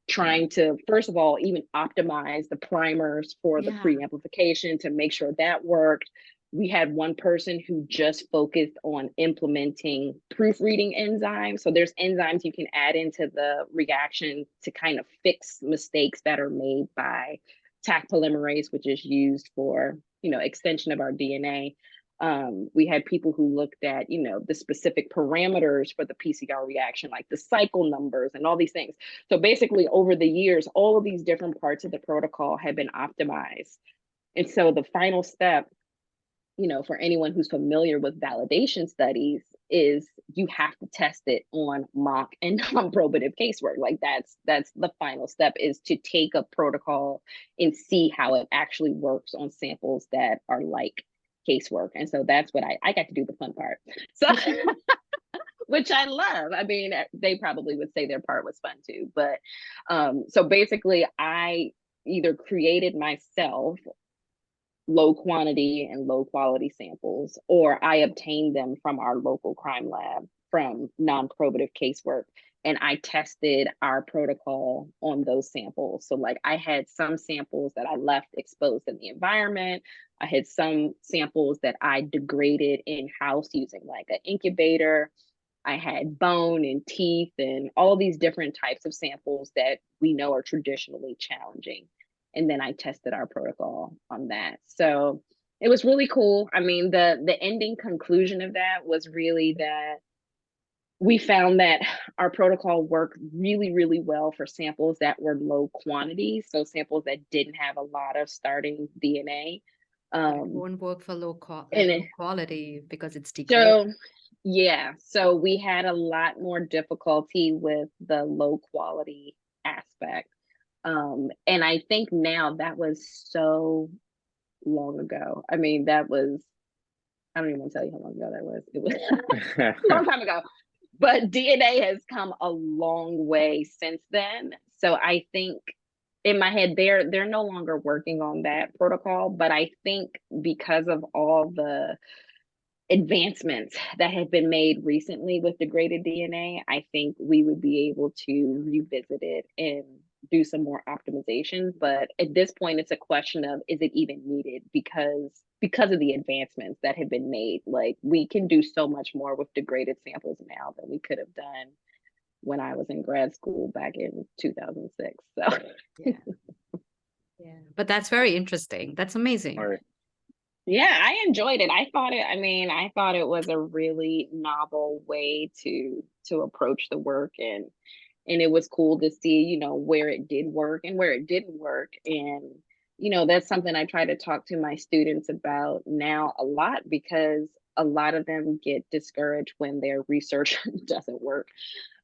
trying to, first of all, even optimize the primers for the pre-amplification to make sure that worked. We had one person who just focused on implementing proofreading enzymes. So there's enzymes you can add into the reaction to kind of fix mistakes that are made by Taq polymerase, which is used for, extension of our DNA. We had people who looked at, the specific parameters for the PCR reaction, like the cycle numbers and all these things. So basically over the years, all of these different parts of the protocol have been optimized. And so the final step, for anyone who's familiar with validation studies, is you have to test it on mock and non-probative casework. Like that's the final step, is to take a protocol and see how it actually works on samples that are like casework. And so that's what I got to do the fun part. So which I love. I mean, they probably would say their part was fun too. But so basically I either created myself low quantity and low quality samples, or I obtained them from our local crime lab from non-probative casework. And I tested our protocol on those samples. So like I had some samples that I left exposed in the environment. I had some samples that I degraded in-house using like an incubator. I had bone and teeth and all these different types of samples that we know are traditionally challenging. And then I tested our protocol on that. So it was really cool. I mean, the ending conclusion of that was really that we found that our protocol worked really, really well for samples that were low quantity. So samples that didn't have a lot of starting DNA. It won't work for low quality because it's degraded. So yeah, so we had a lot more difficulty with the low quality aspect. And I think now, that was so long ago. I mean, I don't even want to tell you how long ago that was. It was a long time ago. But DNA has come a long way since then. So I think in my head, they're no longer working on that protocol, but I think because of all the advancements that have been made recently with degraded DNA, I think we would be able to revisit it and do some more optimizations. But at this point, it's a question of, is it even needed? Because of the advancements that have been made. Like, we can do so much more with degraded samples now than we could have done when I was in grad school back in 2006. So Yeah. Yeah. But that's very interesting. That's amazing. All right. yeah, I enjoyed it. I thought it was a really novel way to approach the work, and it was cool to see, where it did work and where it didn't work. And, that's something I try to talk to my students about now a lot, because a lot of them get discouraged when their research doesn't work.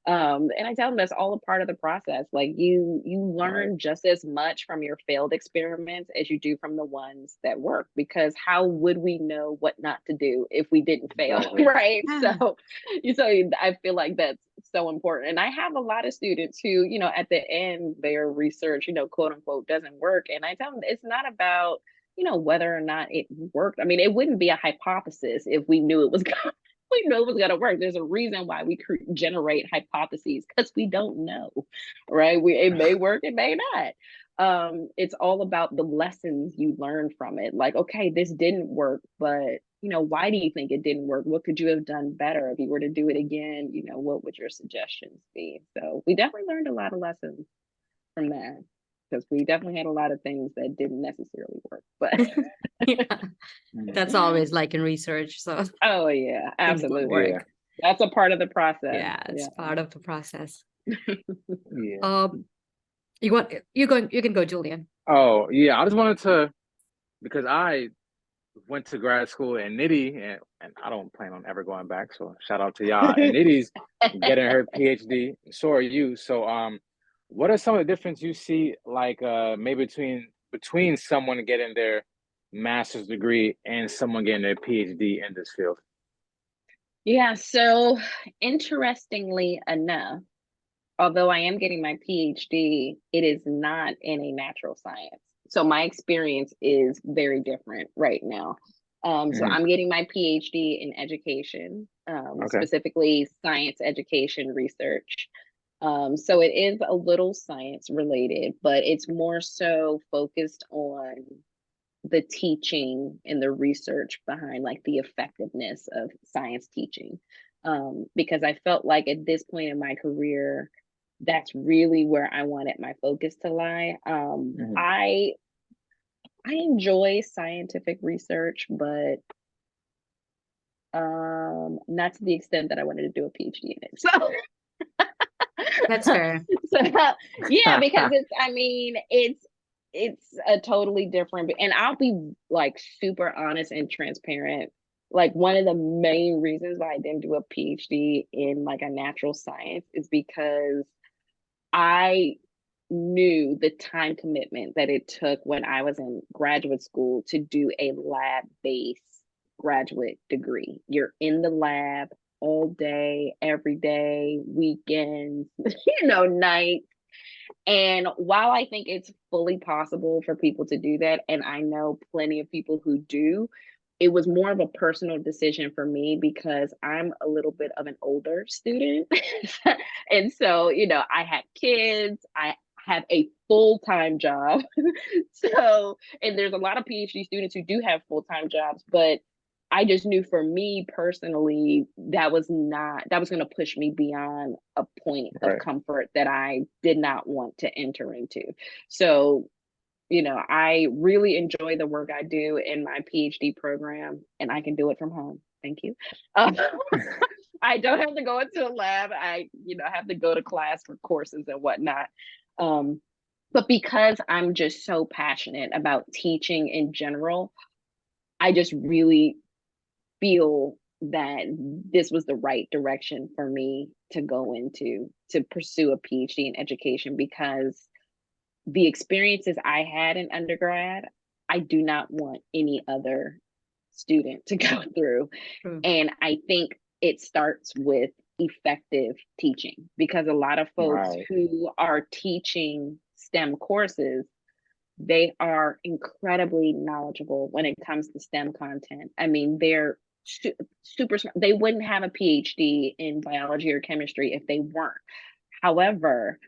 And I tell them that's all a part of the process. Like, you Right. learn just as much from your failed experiments as you do from the ones that work, because how would we know what not to do if we didn't fail? Exactly. Right. Yeah. So I feel like that's so important. And I have a lot of students who, at the end, their research, quote unquote, doesn't work. And I tell them it's not about, whether or not it worked. I mean, it wouldn't be a hypothesis if we knew it was we know it was going to work. There's a reason why we generate hypotheses, because we don't know, right? It may work, it may not. It's all about the lessons you learn from it. Like, okay, this didn't work, but why do you think it didn't work? What could you have done better if you were to do it again? What would your suggestions be? So we definitely learned a lot of lessons from that, because we definitely had a lot of things that didn't necessarily work. But Yeah. That's always like in research. So oh yeah, things don't absolutely. Yeah. work. That's a part of the process. Yeah, it's Yeah. part of the process. Yeah. You can go, Julian. Oh, yeah. I just wanted to, because I went to grad school in Nitty, and I don't plan on ever going back. So shout out to y'all. And Nitty's getting her PhD. So are you. So what are some of the difference you see, like maybe between someone getting their master's degree and someone getting their PhD in this field? Yeah, so interestingly enough, although I am getting my PhD, it is not in a natural science. So my experience is very different right now. So Hmm. I'm getting my PhD in education, Okay. specifically science education research. So it is a little science related, but it's more so focused on the teaching and the research behind, like, the effectiveness of science teaching. Because I felt like at this point in my career, that's really where I wanted my focus to lie. Hmm. I enjoy scientific research, but not to the extent that I wanted to do a PhD in it. So That's fair. so yeah, because it's a totally different, and I'll be like super honest and transparent. Like, one of the main reasons why I didn't do a PhD in like a natural science is because I knew the time commitment that it took when I was in graduate school to do a lab-based graduate degree. You're in the lab all day, every day, weekends, nights. And while I think it's fully possible for people to do that, and I know plenty of people who do, it was more of a personal decision for me because I'm a little bit of an older student. And so, I had kids, I have a full-time job. So, and there's a lot of PhD students who do have full-time jobs, but I just knew for me personally, that was going to push me beyond a point of Right. comfort that I did not want to enter into. So, I really enjoy the work I do in my PhD program, and I can do it from home. Thank you. I don't have to go into a lab. I have to go to class for courses and whatnot. But because I'm just so passionate about teaching in general, I just really feel that this was the right direction for me to go into, to pursue a PhD in education, because the experiences I had in undergrad, I do not want any other student to go through. True. And I think it starts with effective teaching, because a lot of folks Right. who are teaching STEM courses, they are incredibly knowledgeable when it comes to STEM content. I mean, they're super smart. They wouldn't have a PhD in biology or chemistry if they weren't. However,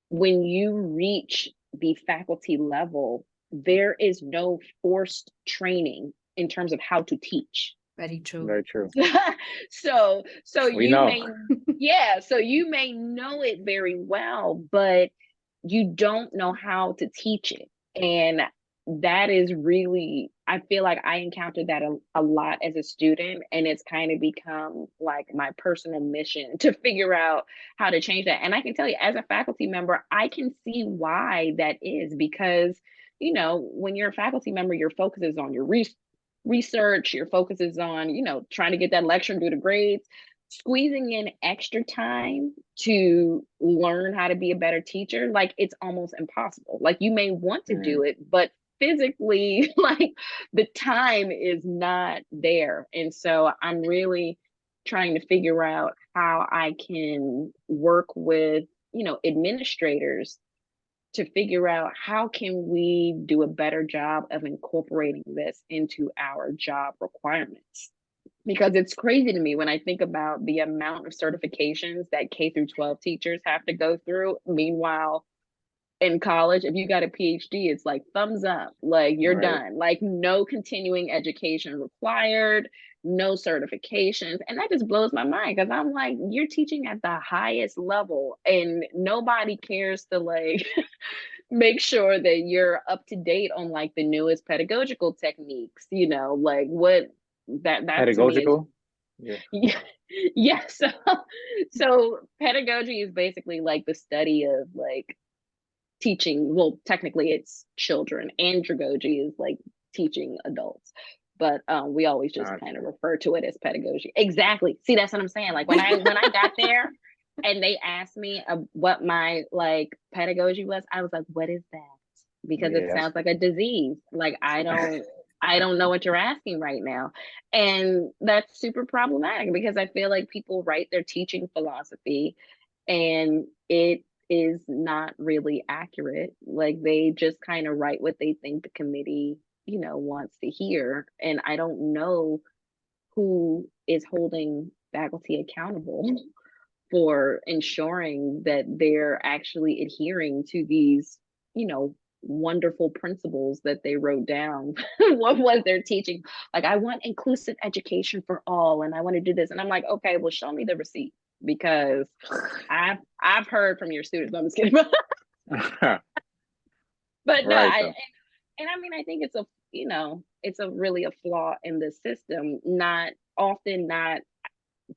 when you reach the faculty level, there is no forced training in terms of how to teach. Very true. Very true. So We you know. may, yeah, so you may know it very well, but you don't know how to teach it. And that is really, I feel like I encountered that a lot as a student, and it's kind of become like my personal mission to figure out how to change that. And I can tell you, as a faculty member, I can see why that is, because, you know, when you're a faculty member, your focus is on your research, your focus is on, you know, trying to get that lecture and do the grades. Squeezing in extra time to learn how to be a better teacher, like, it's almost impossible. Like, you may want to do it, but physically, like, the time is not there. And so I'm really trying to figure out how I can work with, you know, administrators to figure out how can we do a better job of incorporating this into our job requirements. Because it's crazy to me when I think about the amount of certifications that K through 12 teachers have to go through. Meanwhile, in college, if you got a PhD, it's like thumbs up, like you're done, like no continuing education required, no certifications. And that just blows my mind, because I'm like, you're teaching at the highest level and nobody cares to like make sure that you're up to date on like the newest pedagogical techniques, you know, like what that to me is. Pedagogical? Yeah. Yeah. So pedagogy is basically like the study of like teaching, well, technically it's children. Andragogy is like teaching adults, but we always just kind of refer to it as pedagogy. Exactly. See, that's what I'm saying. Like when I got there and they asked me what my like pedagogy was, I was like, what is that? Because it sounds like a disease. Like I don't know what you're asking right now. And that's super problematic, because I feel like people write their teaching philosophy and it is not really accurate. Like they just kind of write what they think the committee, you know, wants to hear. And I don't know who is holding faculty accountable for ensuring that they're actually adhering to these, you know, wonderful principles that they wrote down. What was their teaching? Like, I want inclusive education for all, and I want to do this. And I'm like, okay, well, show me the receipt, because I've heard from your students. I'm just kidding. But no, I mean, I think it's a, you know, it's a really a flaw in the system, not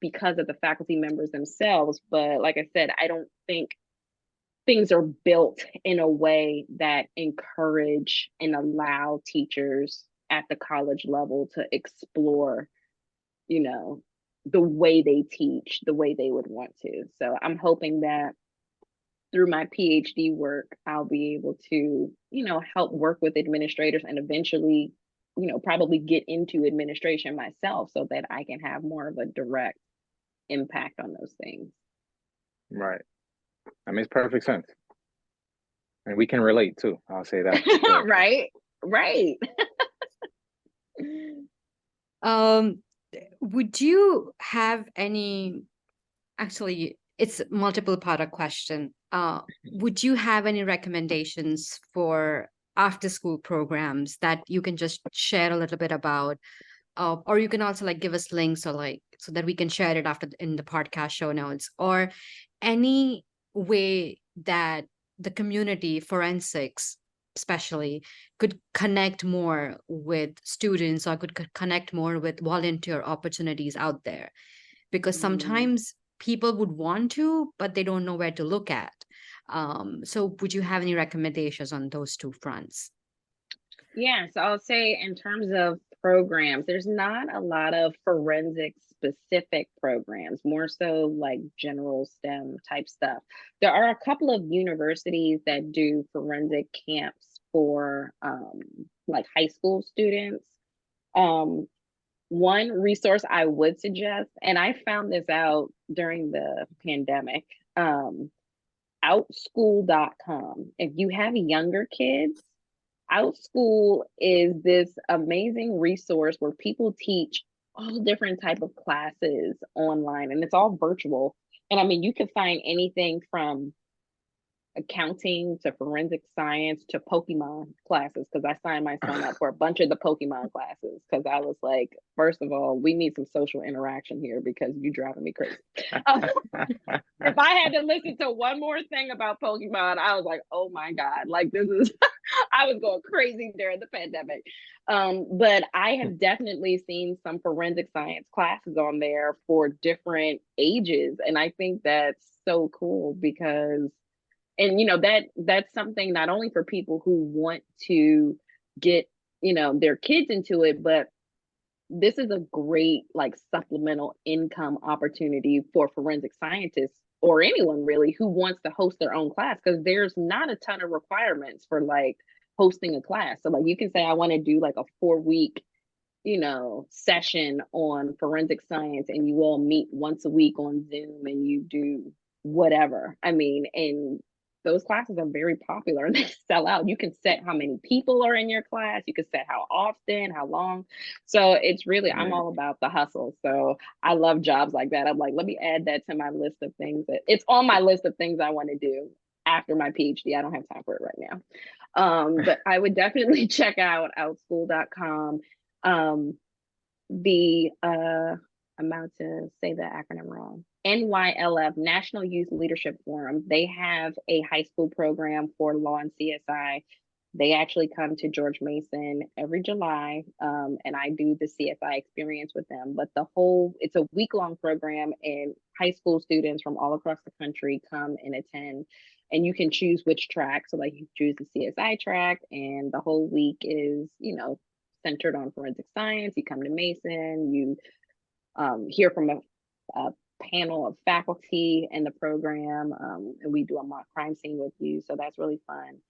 because of the faculty members themselves, but like I said, I don't think things are built in a way that encourage and allow teachers at the college level to explore, you know, the way they teach, the way they would want to. So I'm hoping that through my PhD work, I'll be able to, you know, help work with administrators and eventually, you know, probably get into administration myself so that I can have more of a direct impact on those things. Right. That makes perfect sense. And we can relate too. I'll say that. Right. Would you have any, actually, it's a multiple part of question. Would you have any recommendations for after school programs that you can just share a little bit about? Or you can also like give us links or like so that we can share it after in the podcast show notes, or any way that the community forensics especially could connect more with students or could connect more with volunteer opportunities out there, because sometimes people would want to but they don't know where to look at. So would you have any recommendations on those two fronts? Yeah, so I'll say in terms of programs, there's not a lot of forensic specific programs, more so like general STEM type stuff. There are a couple of universities that do forensic camps for like high school students. One resource I would suggest, and I found this out during the pandemic, outschool.com. If you have younger kids, Outschool is this amazing resource where people teach all different type of classes online, and it's all virtual. And I mean, you can find anything from accounting to forensic science to Pokemon classes, because I signed my son up for a bunch of the Pokemon classes because I was like, first of all, we need some social interaction here because you're driving me crazy. If I had to listen to one more thing about Pokemon, I was like, oh my God, like this is, I was going crazy during the pandemic. But I have definitely seen some forensic science classes on there for different ages. And I think that's so cool because, and you know, that's something not only for people who want to get, you know, their kids into it, but this is a great like supplemental income opportunity for forensic scientists or anyone really who wants to host their own class, because there's not a ton of requirements for like hosting a class. So like you can say I want to do like a 4-week, you know, session on forensic science, and you all meet once a week on Zoom and you do whatever. I mean, and those classes are very popular and they sell out. You can set how many people are in your class, you can set how often, how long. So it's really, I'm all about the hustle. So I love jobs like that. I'm like, let me add that to my list of things that it's on my list of things I want to do after my PhD. I don't have time for it right now. But I would definitely check out outschool.com. I'm about to say the acronym wrong. NYLF, National Youth Leadership Forum. They have a high school program for law and CSI. They actually come to George Mason every July, and I do the CSI experience with them. But it's a week-long program, and high school students from all across the country come and attend. And you can choose which track. So like you choose the CSI track, and the whole week is, you know, centered on forensic science. You come to Mason, you hear from a panel of faculty in the program, and we do a mock crime scene with you. So that's really fun.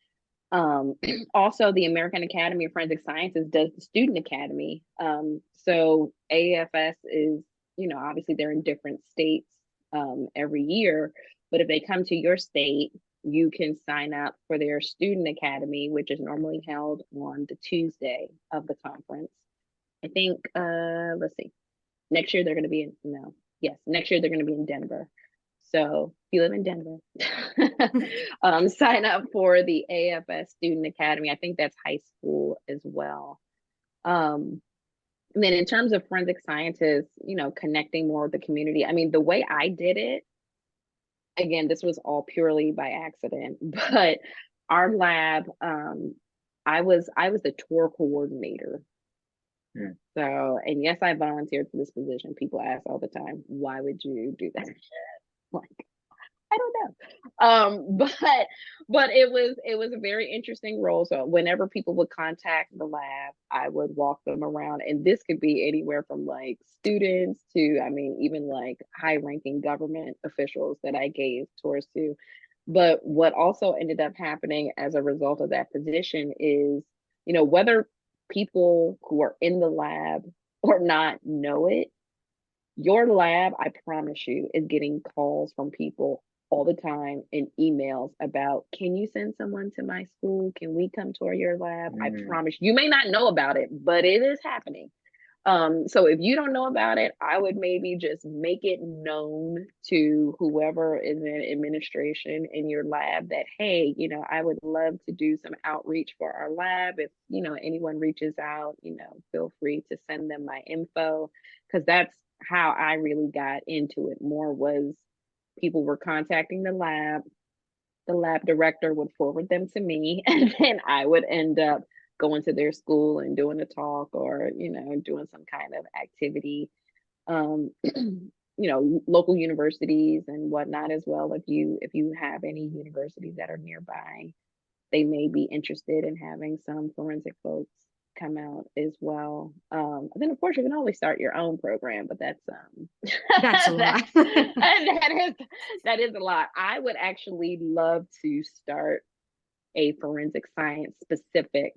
Also, the American Academy of Forensic Sciences does the Student Academy. So AFS is, you know, obviously they're in different states every year, but if they come to your state, you can sign up for their Student Academy, which is normally held on the Tuesday of the conference. I think, let's see, next year they're going to be next year they're going to be in Denver. So if you live in Denver, sign up for the AFS Student Academy. I think that's high school as well. And then in terms of forensic scientists, you know, connecting more with the community. I mean, the way I did it, again, this was all purely by accident, but our lab, I was the tour coordinator. Yeah. So, and yes, I volunteered for this position. People ask all the time, why would you do that? Like, I don't know. But it was a very interesting role. So whenever people would contact the lab, I would walk them around. And this could be anywhere from like students to, I mean, even like high-ranking government officials that I gave tours to. But what also ended up happening as a result of that position is, you know, whether people who are in the lab or not know it, your lab, I promise you, is getting calls from people all the time and emails about, can you send someone to my school? Can we come tour your lab? I promise you may not know about it, but it is happening. So if you don't know about it, I would maybe just make it known to whoever is in administration in your lab that, hey, you know, I would love to do some outreach for our lab. If, you know, anyone reaches out, you know, feel free to send them my info, because that's how I really got into it more, was people were contacting the lab director would forward them to me, and then I would end up going to their school and doing a talk, or, you know, doing some kind of activity. You know, local universities and whatnot as well. If you have any universities that are nearby, they may be interested in having some forensic folks come out as well. And then of course you can always start your own program, but that's That's a lot. that is a lot. I would actually love to start a forensic science specific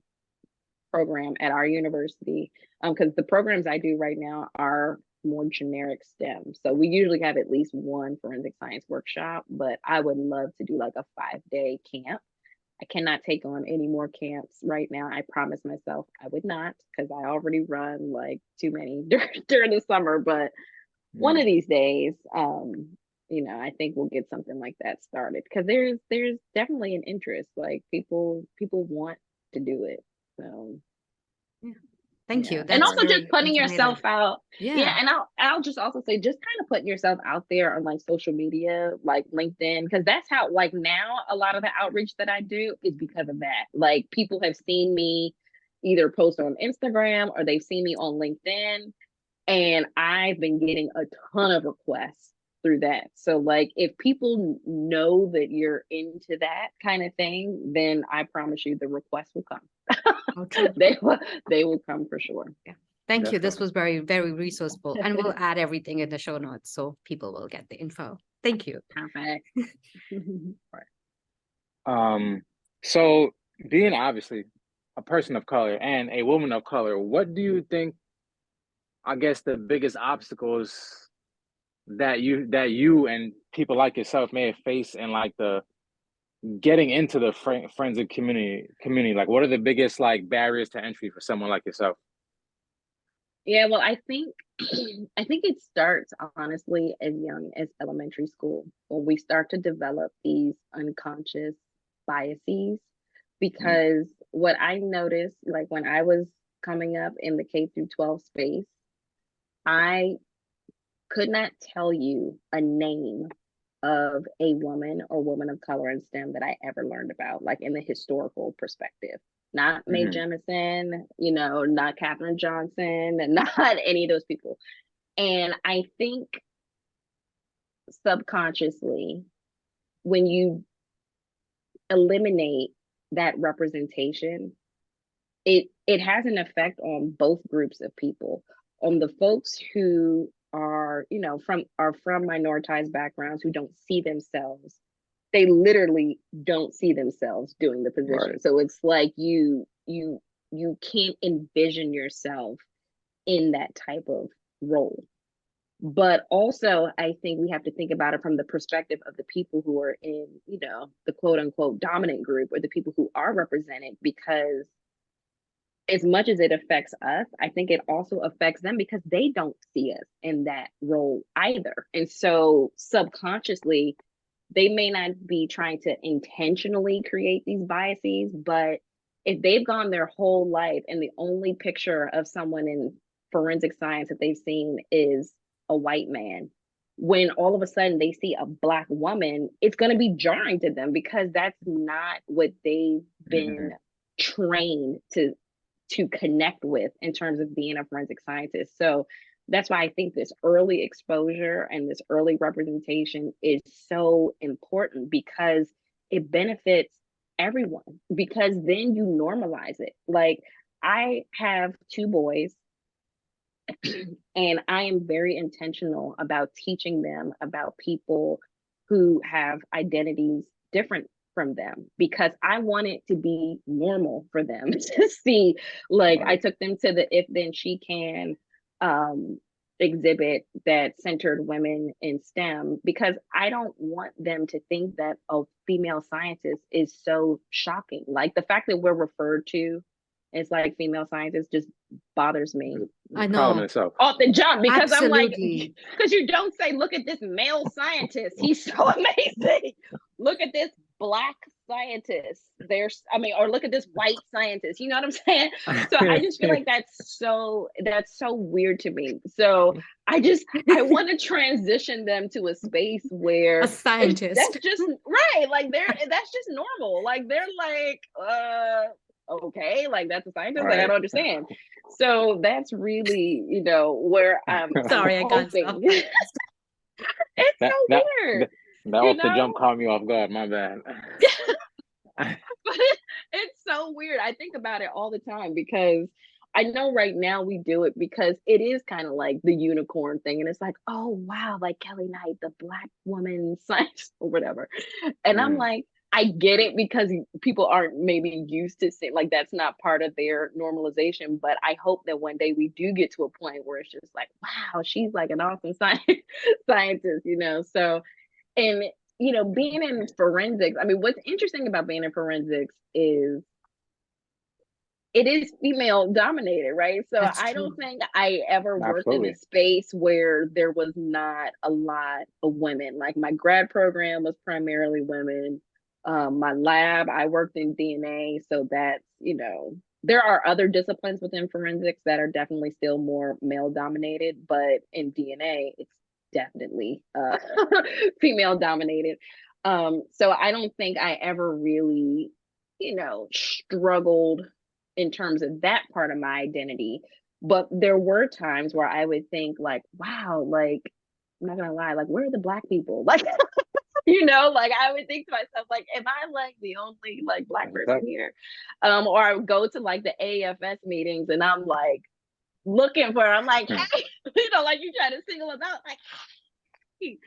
program at our university, because the programs I do right now are more generic STEM. So we usually have at least one forensic science workshop, but I would love to do like a 5-day camp. I cannot take on any more camps right now. I promised myself I would not, because I already run like too many during the summer. But one of these days, I think we'll get something like that started, because there's definitely an interest. Like people want to do it. So Thank you. and That's also just very putting informative. yourself out. Yeah. And I'll just also say, just kind of putting yourself out there on like social media, like LinkedIn, because that's how, like, now a lot of the outreach that I do is because of that. Like, people have seen me either post on Instagram or they've seen me on LinkedIn, and I've been getting a ton of requests through that. So like, if people know that you're into that kind of thing, then I promise you the requests will come. Oh, true. They will come for sure. Yeah. Thank you. This Definitely. was very, very resourceful. And we'll add everything in the show notes so people will get the info. Thank you. Perfect. So being obviously a person of color and a woman of color, what do you think, I guess, the biggest obstacles that you and people like yourself may have faced in like the getting into the forensic community? Like, what are the biggest like barriers to entry for someone like yourself? Yeah, well, I think it starts honestly as young as elementary school, when we start to develop these unconscious biases. Mm, Because what I noticed, like when I was coming up in the K through 12 space, I could not tell you a name of a woman or woman of color in STEM that I ever learned about, like in the historical perspective. Not Mae mhm, Jemison, not Katherine Johnson, and not any of those people. And I think subconsciously, when you eliminate that representation, it has an effect on both groups of people. On the folks who are, from minoritized backgrounds, who don't see themselves, they literally don't see themselves doing the right. position. So it's like you can't envision yourself in that type of role. But also, I think we have to think about it from the perspective of the people who are in, the quote unquote dominant group, or the people who are represented, because as much as it affects us, I think it also affects them, because they don't see us in that role either. And so subconsciously, they may not be trying to intentionally create these biases, but if they've gone their whole life and the only picture of someone in forensic science that they've seen is a white man, when all of a sudden they see a Black woman, it's going to be jarring to them, because that's not what they've been Mhm. trained to connect with in terms of being a forensic scientist. So that's why I think this early exposure and this early representation is so important, because it benefits everyone, because then you normalize it. Like, I have 2 boys, and I am very intentional about teaching them about people who have identities different from them, because I want it to be normal for them to see. Like, I Right. took them to the If Then She Can exhibit that centered women in STEM, because I don't want them to think that a female scientist is so shocking. Like, the fact that we're referred to as like female scientists just bothers me It's I a problem in know. itself. off the jump, because I'm like, Absolutely. because you don't say, look at this male scientist, he's so amazing. Look at this Black scientist. Or look at this white scientist. You know what I'm saying? So I just feel like that's so weird to me. So I want to transition them to a space A where that's scientist. just right. Like, that's just normal. Like, they're like, okay, like, that's a scientist. Like, I Right. don't understand. So that's really, where I'm Sorry, I can't stop. hoping. It's That so that weird, that, that you off the jump know? caught me off guard. My bad. But it's so weird. I think about it all the time, because I know right now we do it because it is kind of like the unicorn thing. And it's like, oh, wow, like Kelly Knight, the Black woman science or whatever. And I'm Mm, like, I get it because people aren't maybe used to saying like that's not part of their normalization. But I hope that one day we do get to a point where it's just like, wow, she's like an awesome scientist, you know. So, and you know, being in forensics, I mean, what's interesting about being in forensics is it is female dominated, right? So That's I true. don't think I ever worked in a Absolutely. space where there was not a lot of women. Like my grad program was primarily women. My lab, I worked in DNA, so that's, you know, there are other disciplines within forensics that are definitely still more male dominated, but in DNA, it's definitely female dominated. So I don't think I ever really, you know, struggled in terms of that part of my identity. But there were times where I would think like, wow, like, I'm not gonna lie, like, where are the Black people? Like, you know, like I would think to myself, like, am I like the only like Black That's person here? Or I would go to like the AFS meetings and I'm like looking for, I'm like, hey, you know, like you try to single them out, like, hey,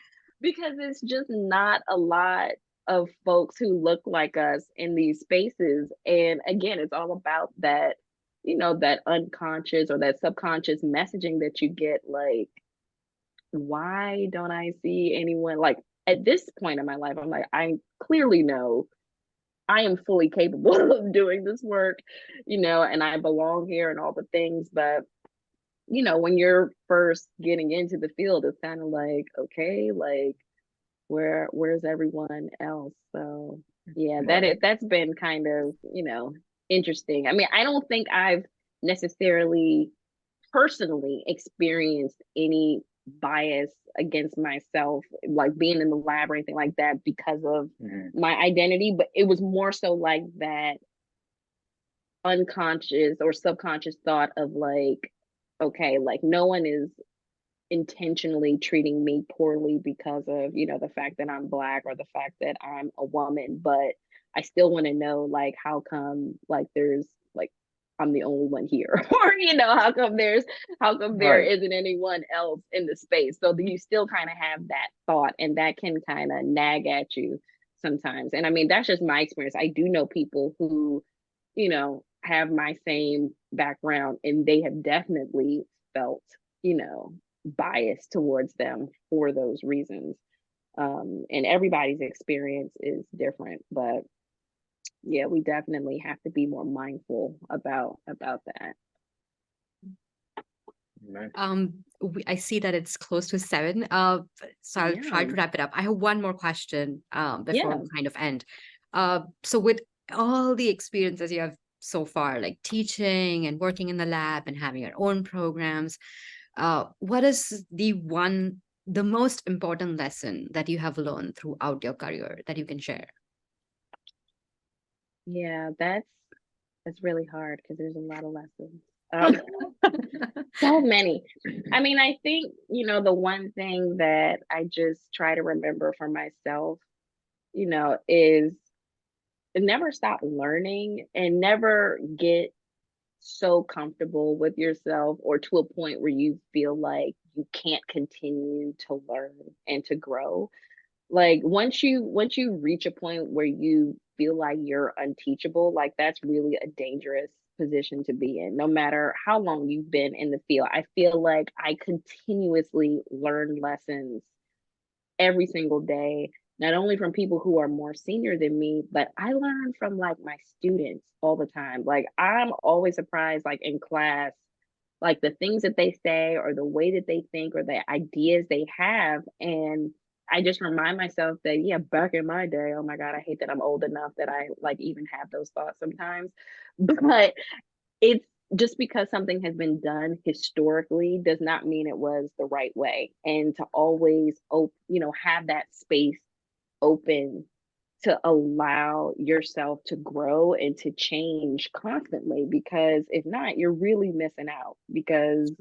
because it's just not a lot of folks who look like us in these spaces. And again, it's all about that, you know, that unconscious or that subconscious messaging that you get, like, why don't I see anyone like at this point in my life? I'm like, I clearly know I am fully capable of doing this work, you know, and I belong here and all the things. But, you know, when you're first getting into the field, it's kind of like, okay, like, where's everyone else? So yeah, Right. that's been kind of, you know, interesting. I mean, I don't think I've necessarily personally experienced any bias against myself, like being in the lab or anything like that because of Mhm. my identity, but it was more so like that unconscious or subconscious thought of like, okay, like no one is intentionally treating me poorly because of, you know, the fact that I'm Black or the fact that I'm a woman, but I still want to know like how come like there's like I'm the only one here or you know how come there Right. isn't anyone else in the space. So you still kind of have that thought and that can kind of nag at you sometimes. And I mean that's just my experience. I do know people who, you know, have my same background and they have definitely felt, you know, bias towards them for those reasons. And everybody's experience is different, but yeah, we definitely have to be more mindful about that. Man. I see that it's close to 7. So I'll try Yeah, to wrap it up. I have one more question before yeah. we kind of end. So with all the experiences you have so far, like teaching and working in the lab and having your own programs, what is the most important lesson that you have learned throughout your career that you can share? Yeah, that's really hard because there's a lot of lessons. Um, so many. I mean, I think, you know, the one thing that I just try to remember for myself, you know, is never stop learning and never get so comfortable with yourself or to a point where you feel like you can't continue to learn and to grow. Like once you reach a point where you feel like you're unteachable, like that's really a dangerous position to be in no matter how long you've been in the field. I feel like I continuously learn lessons every single day, not only from people who are more senior than me, but I learn from like my students all the time. Like I'm always surprised, like in class, like the things that they say or the way that they think or the ideas they have. And I just remind myself that, yeah, back in my day, oh my God, I hate that I'm old enough that I like even have those thoughts sometimes. But it's just because something has been done historically does not mean it was the right way. And to always you know, have that space open to allow yourself to grow and to change constantly, because if not you're really missing out, because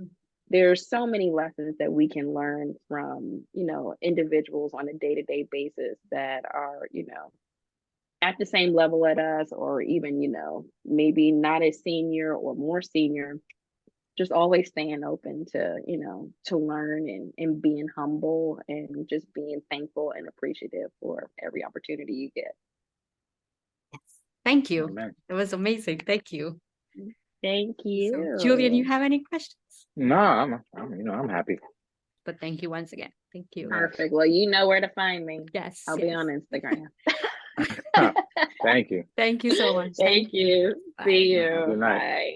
there's so many lessons that we can learn from, you know, individuals on a day-to-day basis that are, you know, at the same level at us or even, you know, maybe not as senior or more senior. Just always staying open to, you know, to learn and being humble and just being thankful and appreciative for every opportunity you get. Thank you. Amen. It was amazing. Thank you. Thank you. So, Julian, you have any questions? No, I'm happy. But thank you once again. Thank you. Perfect. Well, you know where to find me. Yes. I'll be on Instagram. Thank you. Thank you so much. Thank you. Bye. See Have a you. good night. Bye.